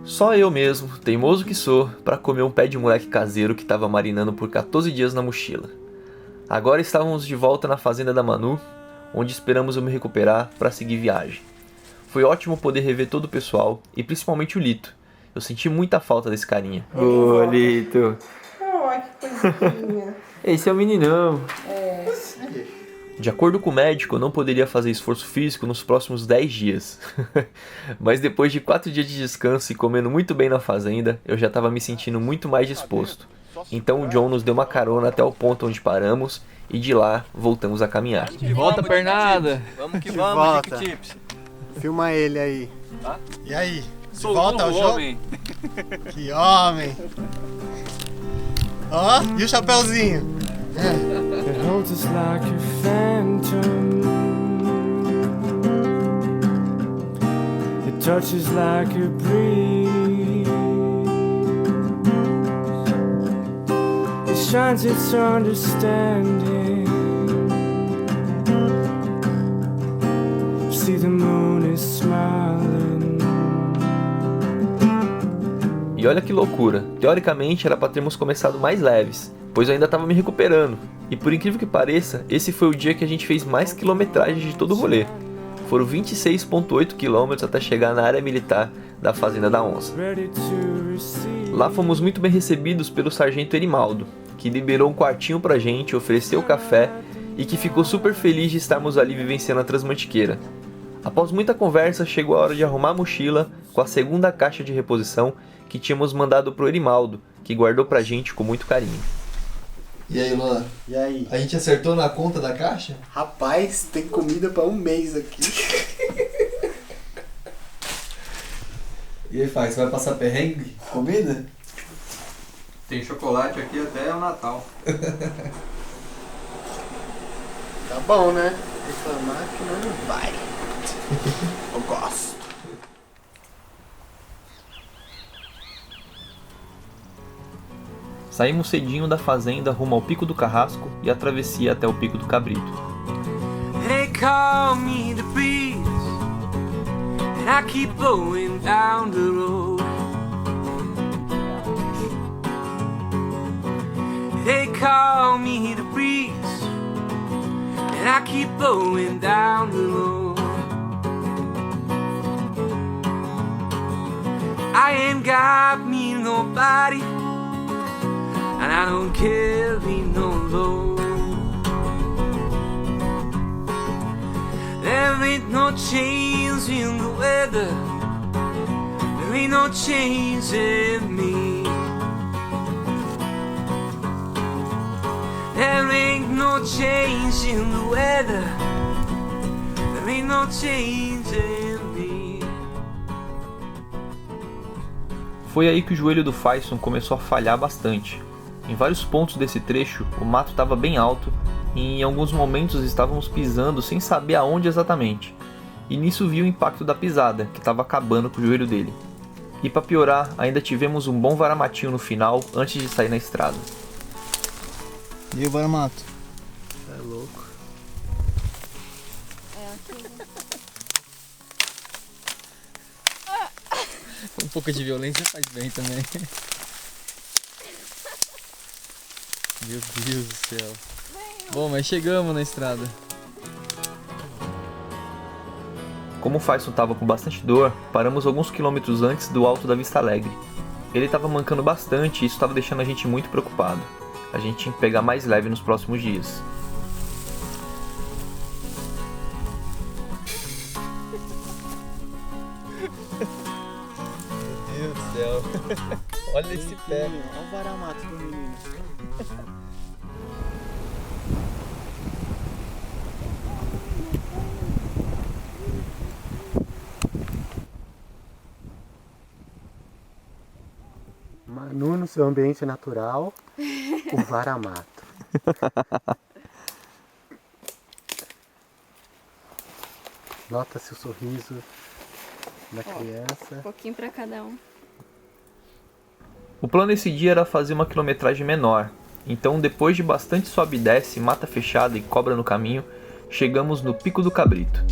Só eu mesmo, teimoso que sou, para comer um pé de moleque caseiro que estava marinando por 14 dias na mochila. Agora estávamos de volta na fazenda da Manu, onde esperamos eu me recuperar para seguir viagem. Foi ótimo poder rever todo o pessoal e principalmente o Lito. Eu senti muita falta desse carinha. Ô, Lito. Ai, que coisinha. Esse é o meninão. De acordo com o médico, eu não poderia fazer esforço físico nos próximos 10 dias. Mas depois de 4 dias de descanso e comendo muito bem na fazenda, eu já estava me sentindo muito mais disposto. Então o John nos deu uma carona até o ponto onde paramos e de lá voltamos a caminhar. De volta, pernada! Vamos que vamos, volta. Dick Tips. Filma ele aí. Tá? E aí? De Sou volta ao novo jogo? homem. Que homem! Ó, e o chapeuzinho? It holds us like a phantom. It touches like a breeze. It shines its understanding. See the moon is smiling. E olha que loucura, teoricamente era para termos começado mais leves, pois eu ainda estava me recuperando. E por incrível que pareça, esse foi o dia que a gente fez mais quilometragem de todo o rolê. Foram 26,8 km até chegar na área militar da Fazenda da Onça. Ready to receive. Lá fomos muito bem recebidos pelo sargento Erimaldo, que liberou um quartinho pra gente, ofereceu café e que ficou super feliz de estarmos ali vivenciando a Transmantiqueira. Após muita conversa, chegou a hora de arrumar a mochila com a segunda caixa de reposição que tínhamos mandado pro Erimaldo, que guardou pra gente com muito carinho. E aí, Luan? E aí? A gente acertou na conta da caixa? Rapaz, tem comida pra um mês aqui. E aí, Faz, você vai passar perrengue? Comida? Tem chocolate aqui até o Natal. Tá bom, né? Reclamar que não vai. Eu gosto. Saímos cedinho da fazenda rumo ao Pico do Carrasco e a travessia até o Pico do Cabrito. They call me the breeze, and I keep blowing down the road. They call me the breeze, and I keep blowing down the road. I ain't got me nobody, and I don't carry no load. There ain't no change in the weather, there ain't no change in me. There ain't no change in the weather, there ain't no change in me. Foi aí que o joelho do Faison começou a falhar bastante. Em vários pontos desse trecho, o mato estava bem alto e em alguns momentos estávamos pisando sem saber aonde exatamente. E nisso vi o impacto da pisada, que estava acabando com o joelho dele. E para piorar, ainda tivemos um bom varamatinho no final antes de sair na estrada. E o Baramato? É louco. Um pouco de violência faz bem também. Meu Deus do céu. Bom, mas chegamos na estrada. Como o Faison estava com bastante dor, paramos alguns quilômetros antes do Alto da Vista Alegre. Ele estava mancando bastante e isso estava deixando a gente muito preocupado. A gente tinha que pegar mais leve nos próximos dias. Meu Deus do céu. Olha esse pé. Olha o varamato do menino. Manu no seu ambiente natural, o varamato. Nota-se o sorriso da criança. Um pouquinho pra cada um. O plano esse dia era fazer uma quilometragem menor, então depois de bastante sobe e desce, mata fechada e cobra no caminho, chegamos no Pico do Cabrito.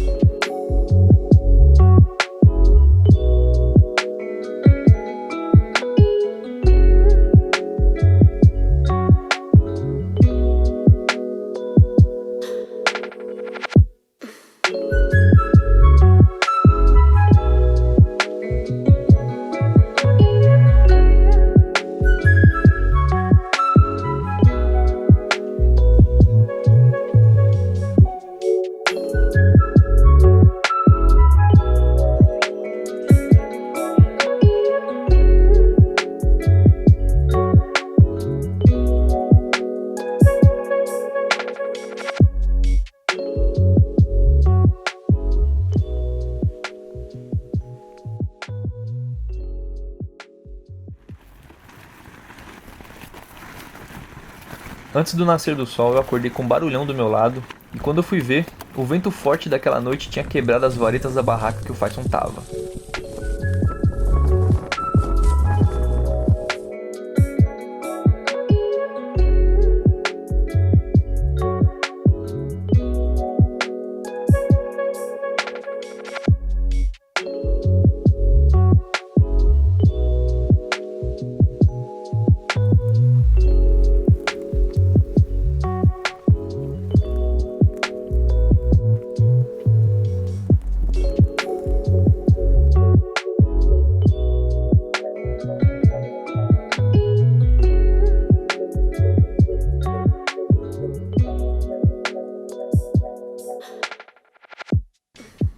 Antes do nascer do sol, eu acordei com um barulhão do meu lado, e quando eu fui ver, o vento forte daquela noite tinha quebrado as varetas da barraca que o Faison tava.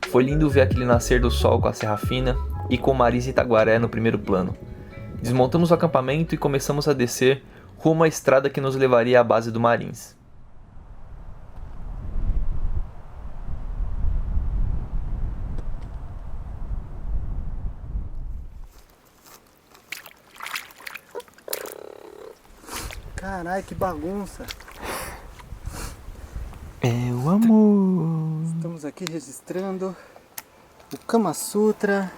Foi lindo ver aquele nascer do sol com a Serra Fina e com Marins e Itaguaré no primeiro plano. Desmontamos o acampamento e começamos a descer rumo à estrada que nos levaria à base do Marins. Caralho, que bagunça. É o amor. Estamos aqui registrando o Kama Sutra.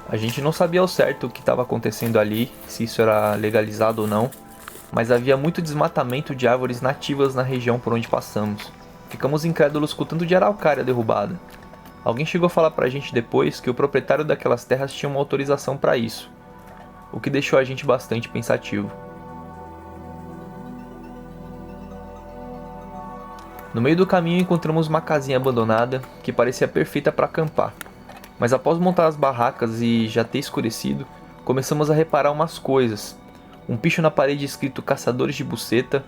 A gente não sabia ao certo o que estava acontecendo ali, se isso era legalizado ou não, mas havia muito desmatamento de árvores nativas na região por onde passamos. Ficamos incrédulos com o tanto de araucária derrubada. Alguém chegou a falar pra gente depois que o proprietário daquelas terras tinha uma autorização para isso, o que deixou a gente bastante pensativo. No meio do caminho encontramos uma casinha abandonada que parecia perfeita para acampar. Mas após montar as barracas e já ter escurecido, começamos a reparar umas coisas. Um picho na parede escrito Caçadores de Buceta,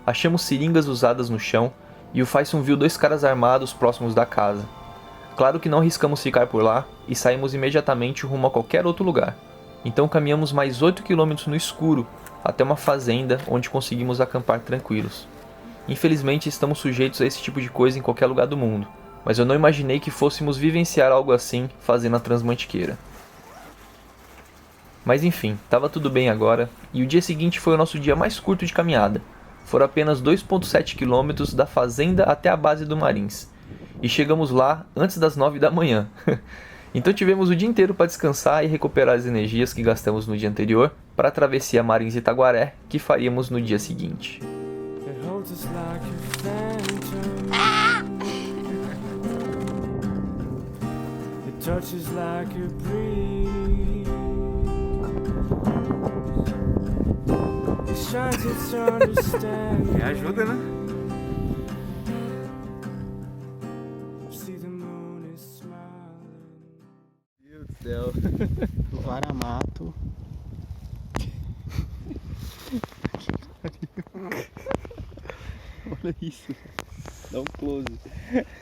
achamos seringas usadas no chão e o Faison viu 2 caras armados próximos da casa. Claro que não arriscamos ficar por lá e saímos imediatamente rumo a qualquer outro lugar. Então caminhamos mais 8 km no escuro até uma fazenda onde conseguimos acampar tranquilos. Infelizmente estamos sujeitos a esse tipo de coisa em qualquer lugar do mundo. Mas eu não imaginei que fôssemos vivenciar algo assim fazendo a Transmantiqueira. Mas enfim, estava tudo bem agora, e o dia seguinte foi o nosso dia mais curto de caminhada. Foram apenas 2,7 km da fazenda até a base do Marins. E chegamos lá antes das 9 da manhã. Então tivemos o dia inteiro para descansar e recuperar as energias que gastamos no dia anterior para a travessia Marins e Itaguaré, que faríamos no dia seguinte. Touches like a breeze. It shines its understanding. Me ajuda, né? See the moon is smiling. Meu Deus do céu. O Varamato. Olha isso. Dá um close.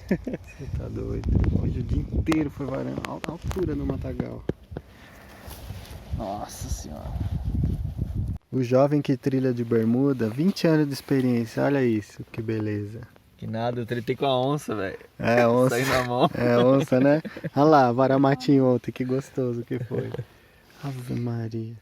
Você tá doido. Hoje o dia inteiro foi varando. Altura no matagal. Nossa senhora. O jovem que trilha de bermuda, 20 anos de experiência. Olha isso, que beleza. Que nada, eu tretei com a onça, velho. É, onça. Saiu na mão. É, onça, né? Olha lá, varamatinho ontem, que gostoso que foi. Ave Maria.